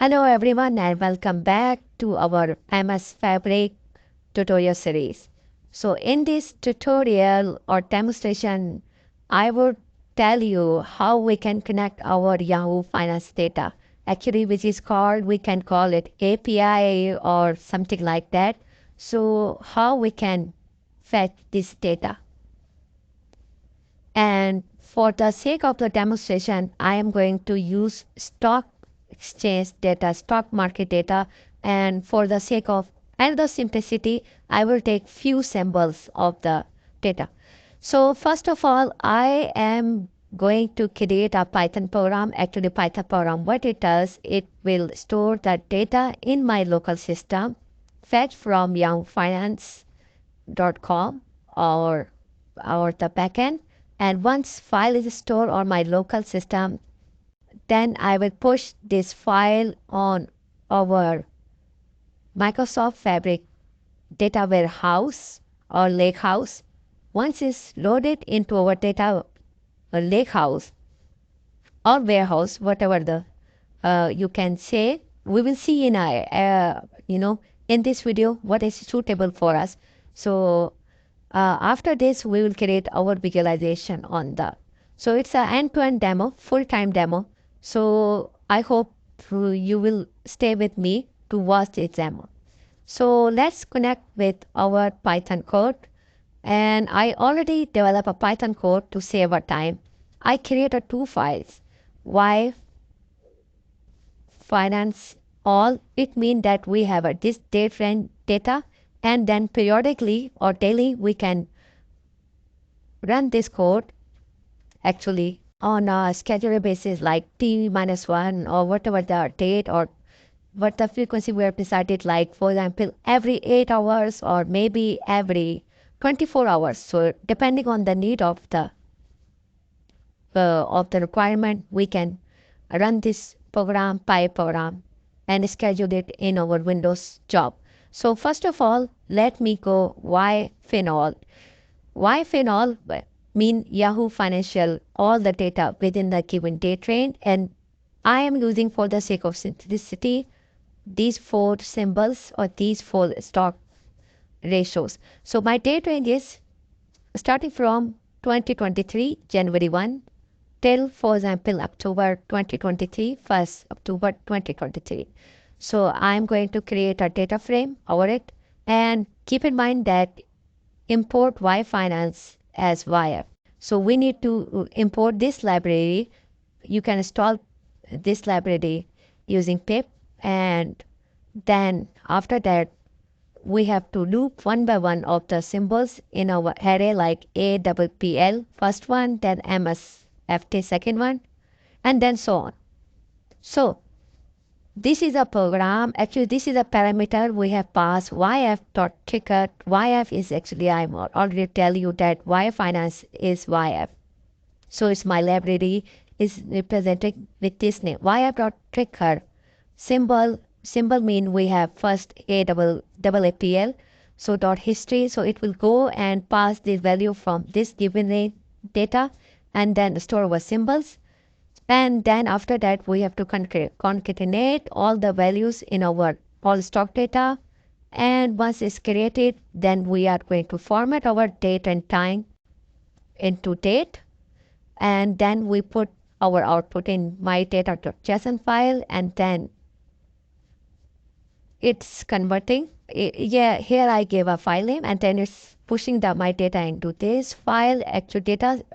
Hello everyone and welcome back to our MS Fabric tutorial series. So in this tutorial or demonstration, I would tell you how we can connect our Yahoo Finance data. Actually, which is called, we can call it API or something like that. So how we can fetch this data. And for the sake of the demonstration, I am going to use stock exchange data, stock market data. And for the sake of and the simplicity, I will take few symbols of the data. So first of all, I am going to create a Python program. Actually, Python program, what it does, it will store the data in my local system, fetch from yahoofinance.com or the backend. And once file is stored on my local system, then I will push this file on our Microsoft Fabric data warehouse or lakehouse. Once it's loaded into our data lakehouse or warehouse, whatever the you can say, we will see in in this video what is suitable for us. So after this, we will create our visualization on the. So it's an end-to-end demo, full-time demo. So I hope you will stay with me to watch this demo. So let's connect with our Python code. And I already developed a Python code to save our time. I created two files. Y finance all, it means that we have a this different data, and then periodically or daily we can run this code actually on a schedule basis like t-1 or whatever the date or what the frequency we have decided, like for example every 8 hours or maybe every 24 hours. So depending on the need of the requirement, we can run this program by program and schedule it in our Windows job. So first of all, let me go why phenol. Why phenol mean Yahoo Financial all the data within the given date range, and I am using for the sake of simplicity these four symbols or these four stock ratios. So my date range is starting from 2023 January 1 till, for example, October 2023, 1st October 2023. So I'm going to create a data frame over it, and keep in mind that import Y Finance as YF. So we need to import this library. You can install this library using pip, and then after that we have to loop one by one of the symbols in our array, like APPL first one, then MSFT second one, and then so on. So this is a program. Actually, this is a parameter we have passed yf.ticket. Yf is actually, I'm already tell you that Y Finance is Yf. So it's my library is represented with this name, yf.trigger. Symbol mean we have first APPL. So dot history. So it will go and pass the value from this given data and then store our symbols. And then after that, we have to concatenate all the values in our all stock data. And once it's created, then we are going to format our date and time into date. And then we put our output in my data.json file, and then it's converting. Yeah, here I gave a file name, and then it's pushing my data into this file, actual data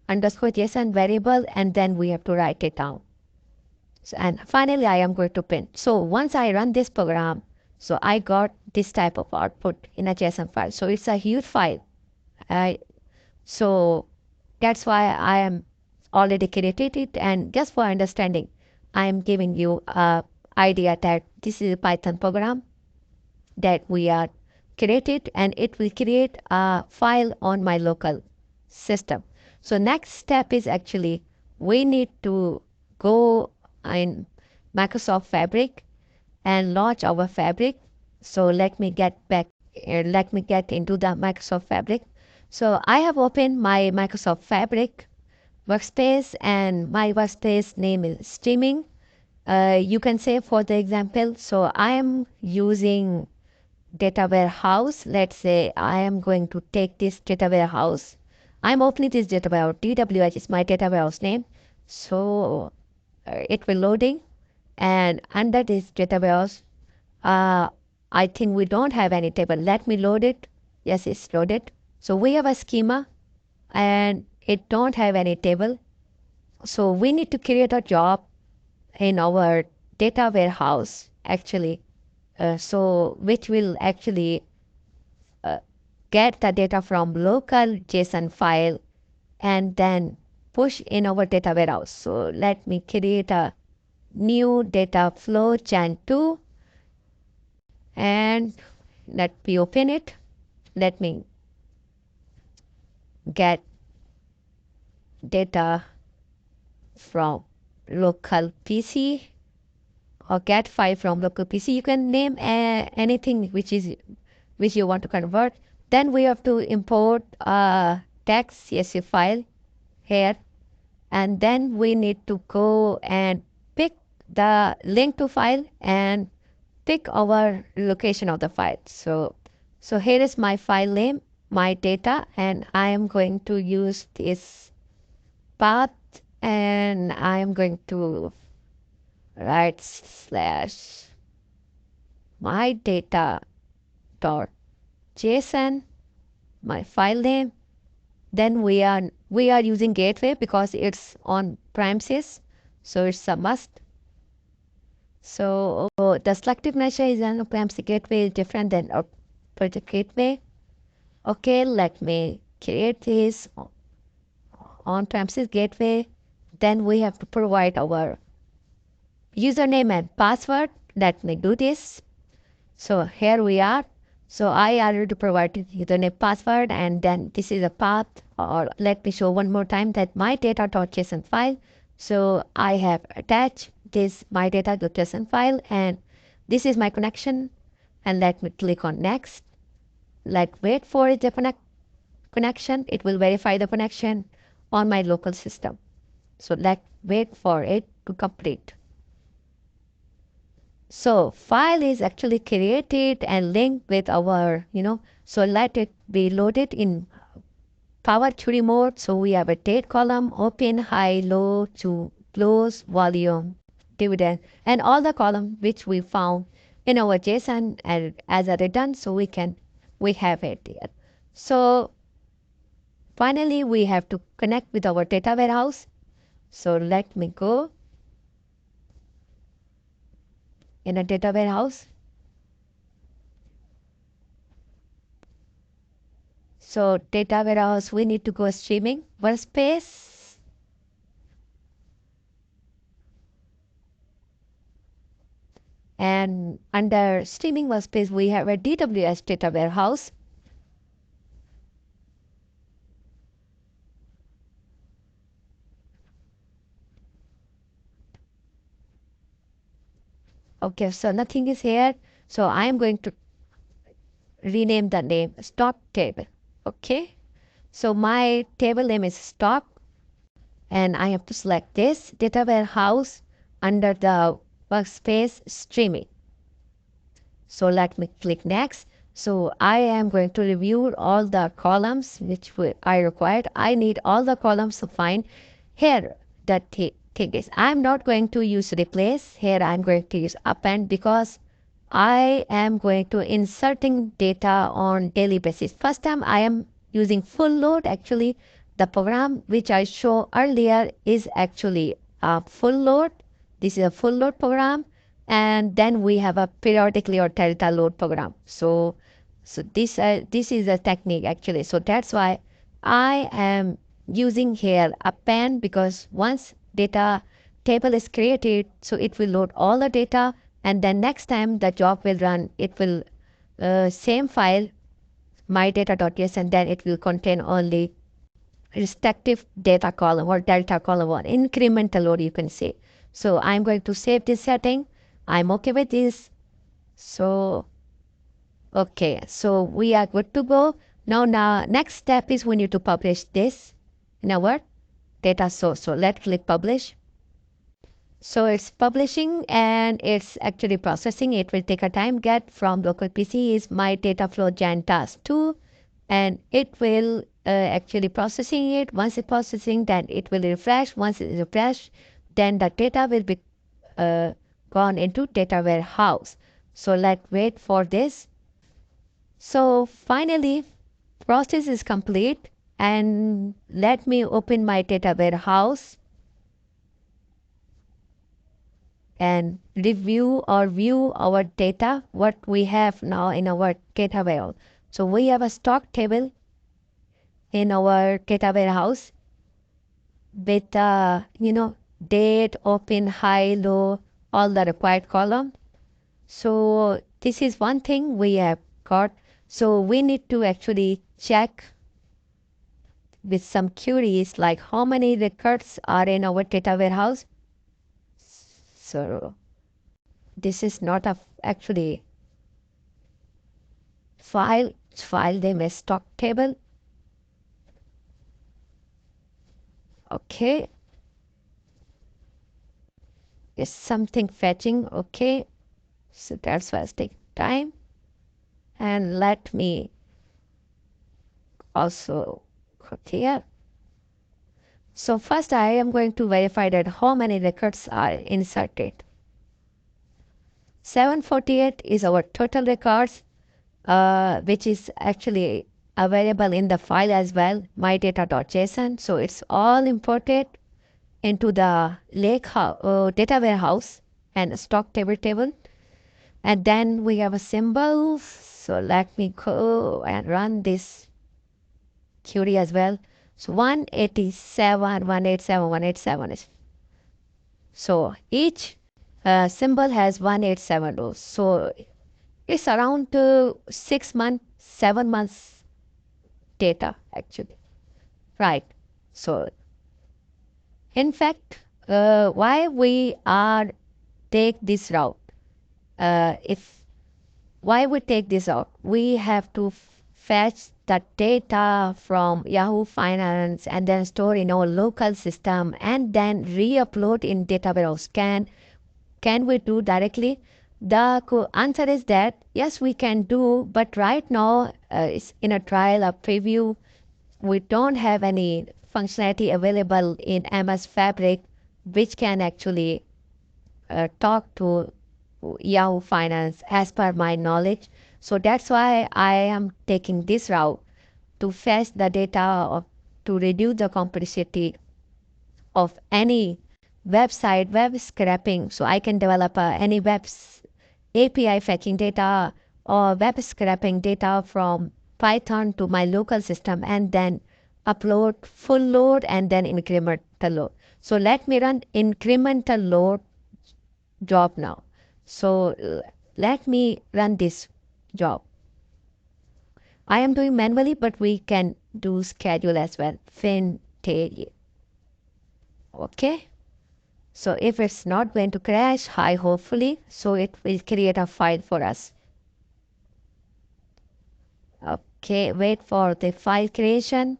underscore JSON variable, and then we have to write it down. So, and finally, I am going to print. So once I run this program, so I got this type of output in a JSON file. So it's a huge file. So that's why I am already created it. And just for understanding, I am giving you a idea that this is a Python program that we are created, and it will create a file on my local system. So next step is actually we need to go in Microsoft Fabric and launch our Fabric. So let me get into the Microsoft Fabric. So I have opened my Microsoft Fabric workspace, and my workspace name is streaming. You can say for the example, so I am using data warehouse. Let's say I am going to take this data warehouse. I'm opening this data warehouse. DWH is my data warehouse name. So it will loading, and under this data warehouse, uh, I think we don't have any table. Let me load it. Yes, it's loaded. So we have a schema and it don't have any table. So we need to create a job in our data warehouse actually. So which will actually get the data from local JSON file and then push in our data warehouse. So let me create a new data flow Jan2 and let me open it. Let me get data from local PC or get file from local PC. You can name anything which you want to convert. Then we have to import a text CSV file here, and then we need to go and pick the link to file and pick our location of the file. So here is my file name, my data, and I am going to use this path, and I am going to write slash my data dot JSON, my file name. Then we are using gateway because it's on premises, so it's a must. So the selective measure is an on-premise gateway is different than a project gateway. Okay, let me create this on-premises gateway. Then we have to provide our username and password. Let me do this. So here we are. So I already provided username password, and then this is a path, or let me show one more time that my data.json file. So I have attached this my data.json file, and this is my connection, and let me click on next. Like wait for the connection. It will verify the connection on my local system. So let wait for it to complete. So file is actually created and linked with our, so let it be loaded in Power Query mode. So we have a date column, open, high, low, to close, volume, dividend, and all the column which we found in our JSON and as a return. So we have it there. So finally, we have to connect with our data warehouse. So let me go in a data warehouse. So data warehouse, we need to go streaming workspace. And under streaming workspace, we have a DWH data warehouse. Okay, so nothing is here. So I am going to rename the name stock table. Okay, so my table name is stock, and I have to select this data warehouse under the workspace streaming. So let me click next. So I am going to review all the columns which I required. I need all the columns to find. Here the thing is, I'm not going to use replace. Here I'm going to use append because I am going to inserting data on daily basis. First time I am using full load. Actually, the program which I show earlier is actually a full load. This is a full load program, and then we have a periodically or delta load program. So this is a technique actually. So that's why I am using here append, because once data table is created, so it will load all the data, and then next time the job will run, it will same file my data.json, and then it will contain only respective data column or delta column or incremental load, you can say. So I'm going to save this setting. I'm okay with this. So okay, so we are good to go. Now next step is we need to publish this in our data source. So let's click publish. So it's publishing and it's actually processing. It will take a time. Get from local PC is my data flow gen task 2, and it will actually processing it. Once it's processing, then it will refresh. Once it refresh, then the data will be uh, gone into data warehouse. So let's wait for this. So finally, process is complete, and let me open my data warehouse and review or view our data, what we have now in our data warehouse. So we have a stock table in our data warehouse with date, open, high, low, all the required column. So this is one thing we have got. So we need to actually check with some queries like how many records are in our data warehouse. So this is not a actually file name is stock table. Okay, is something fetching. Okay, so that's why it's taking time. And let me also go here. So first I am going to verify that how many records are inserted. 748 is our total records, which is actually available in the file as well, mydata.json. So it's all imported into the data warehouse and stock table. And then we have a symbol. So let me go and run this query as well. So 187, 187, 187 is. So each symbol has 187 rows. So it's around 6 months, 7 months data actually. Right. So in fact, why we are take this route? If why we take this out? We have to fetch the data from Yahoo Finance and then store in our local system and then re-upload in data warehouse. Can we do directly? The answer is that yes, we can do, but right now it's in a trial, a preview. We don't have any functionality available in MS Fabric, which can actually talk to Yahoo Finance as per my knowledge. So that's why I am taking this route to fetch the data to reduce the complexity of any website web scraping. So I can develop any API fetching data or web scraping data from Python to my local system and then upload full load and then incremental load. So let me run incremental load job now. So let me run this job. I am doing manually, but we can do schedule as well. Finterior. Okay. So if it's not going to crash, high hopefully, so it will create a file for us. Okay, wait for the file creation.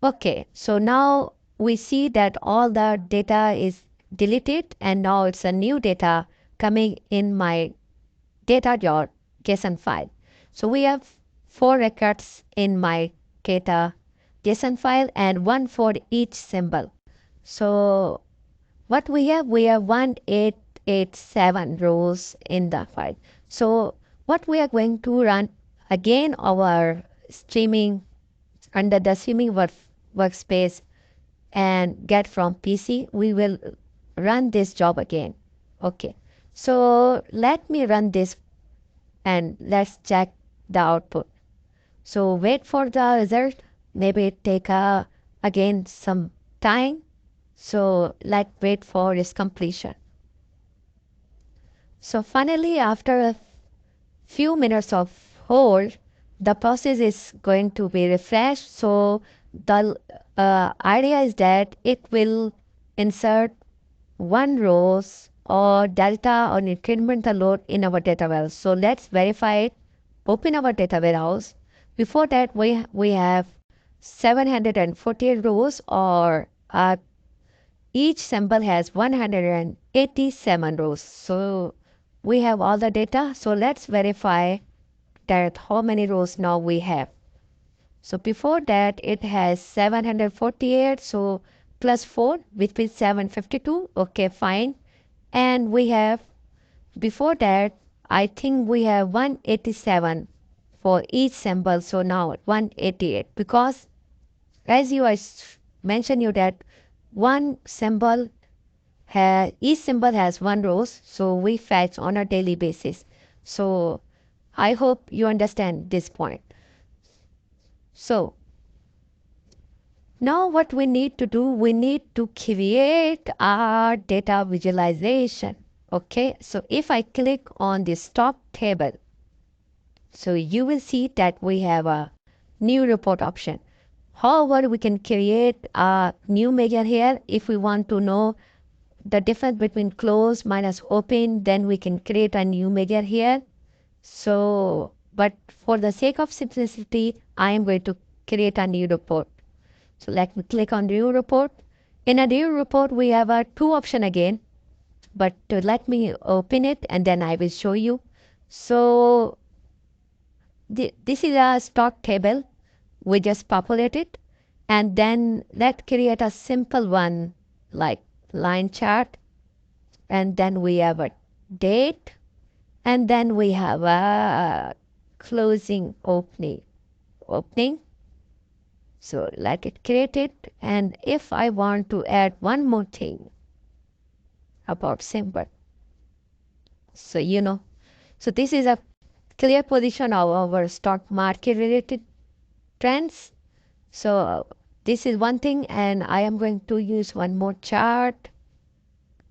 Okay, so now we see that all the data is deleted and now it's a new data coming in my data.json file. So we have 4 records in my data JSON file and one for each symbol. So what we have 1887 rows in the file. So what we are going to run again our streaming under the streaming workspace and get from PC, we will run this job again. Okay, so let me run this and let's check the output. So wait for the result. Maybe it take again some time. So let's wait for its completion. So finally, after a few minutes of hold, the process is going to be refreshed. So the idea is that it will insert one rows or delta or incremental load in our data warehouse. So let's verify it. Open our data warehouse. Before that, we have 748 rows or each symbol has 187 rows. So we have all the data. So let's verify that how many rows now we have. So before that it has 748. So plus 4, which is 752. Okay, fine. And we have, before that, I think we have 187 for each symbol. So now 188, because as you I mentioned you that one symbol each symbol has one rows, so we fetch on a daily basis. So I hope you understand this point. So now what we need to do, we need to create our data visualization. Okay, so if I click on the stock table, so you will see that we have a new report option. However, we can create a new measure here. If we want to know the difference between close minus open, then we can create a new measure here. So, but for the sake of simplicity, I am going to create a new report. So let me click on new report. In a new report, we have a two option again, but let me open it and then I will show you. So this is a stock table. We just populate it, and then let's create a simple one like line chart, and then we have a date, and then we have a closing opening. So let it create it. And if I want to add one more thing about symbol, so so this is a clear position of our stock market related trends. So this is one thing, and I am going to use one more chart,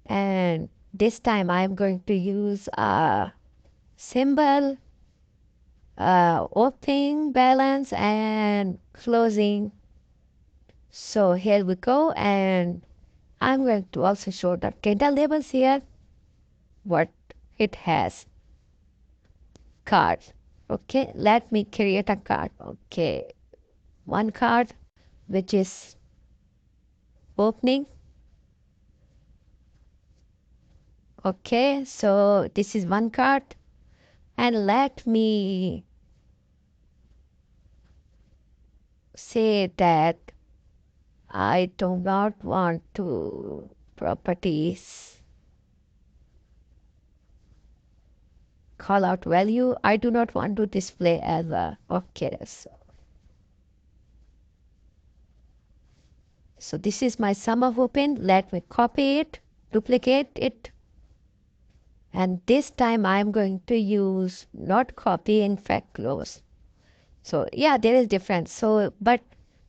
and this time I am going to use a symbol, opening balance and closing. So here we go, and I'm going to also show the data labels here, what it has. Card. Okay, let me create a card. Okay, one card which is opening. Okay, so this is one card, and let me say that I do not want to properties call out value. I do not want to display as a okay. So this is my sum of open. Let me copy it, duplicate it, and this time I'm going to use not copy, in fact close. So yeah, there is difference. So but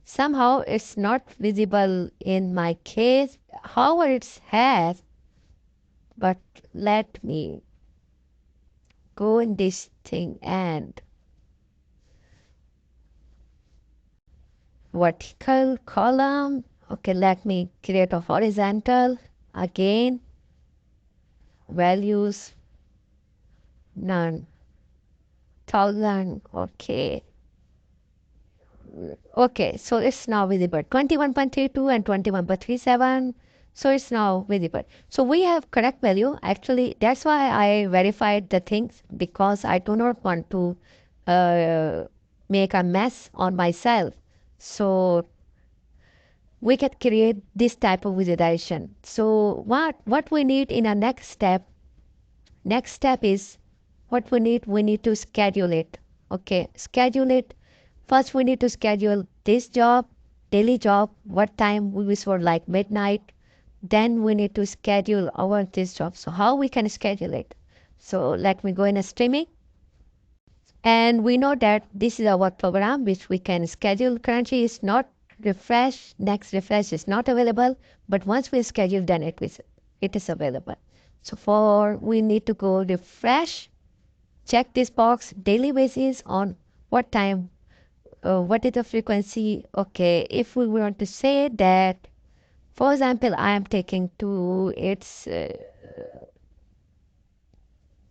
somehow it's not visible in my case. However, it has. But let me go in this thing and vertical column. Okay, let me create a horizontal again. Values none. 1000. Okay. Okay, so it's now visible. 21.32 and 21.37. So it's now visible. So we have correct value. Actually, that's why I verified the things, because I do not want to uh, make a mess on myself. So we can create this type of visualization. So what we need in a next step is what we need to schedule it. Okay, schedule it. First we need to schedule this job, daily job, what time we wish for, like midnight. Then we need to schedule our this job. So how we can schedule it? So let me go in a streaming. And we know that this is our program which we can schedule. Currently is not refresh, next refresh is not available, but once we schedule, then it is available. So for we need to go refresh, check this box daily basis on what time, what is the frequency. Okay, if we want to say that, for example, I am taking to it's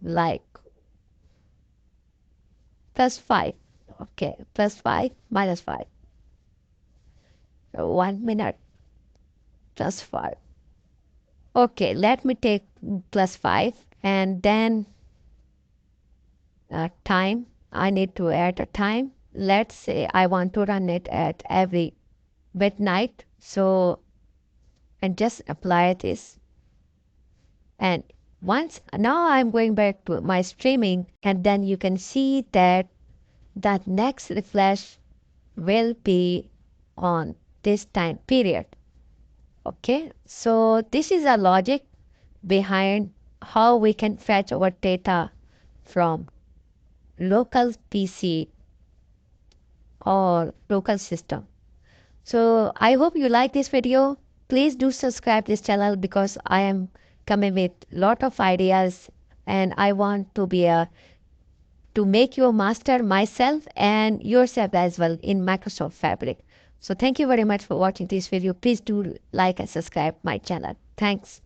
like plus 5. Okay, plus 5 minus 5. So 1 minute plus 5. Okay, let me take plus 5 and then time. I need to add a time. Let's say I want to run it at every midnight. So, and just apply this. And once now I'm going back to my streaming, and then you can see that that next refresh will be on this time period. Okay, so this is a logic behind how we can fetch our data from local PC or local system. So I hope you like this video. Please do subscribe this channel because I am coming with lot of ideas and I want to be a to make you a master myself and yourself as well in Microsoft Fabric. So thank you very much for watching this video. Please do like and subscribe my channel. Thanks.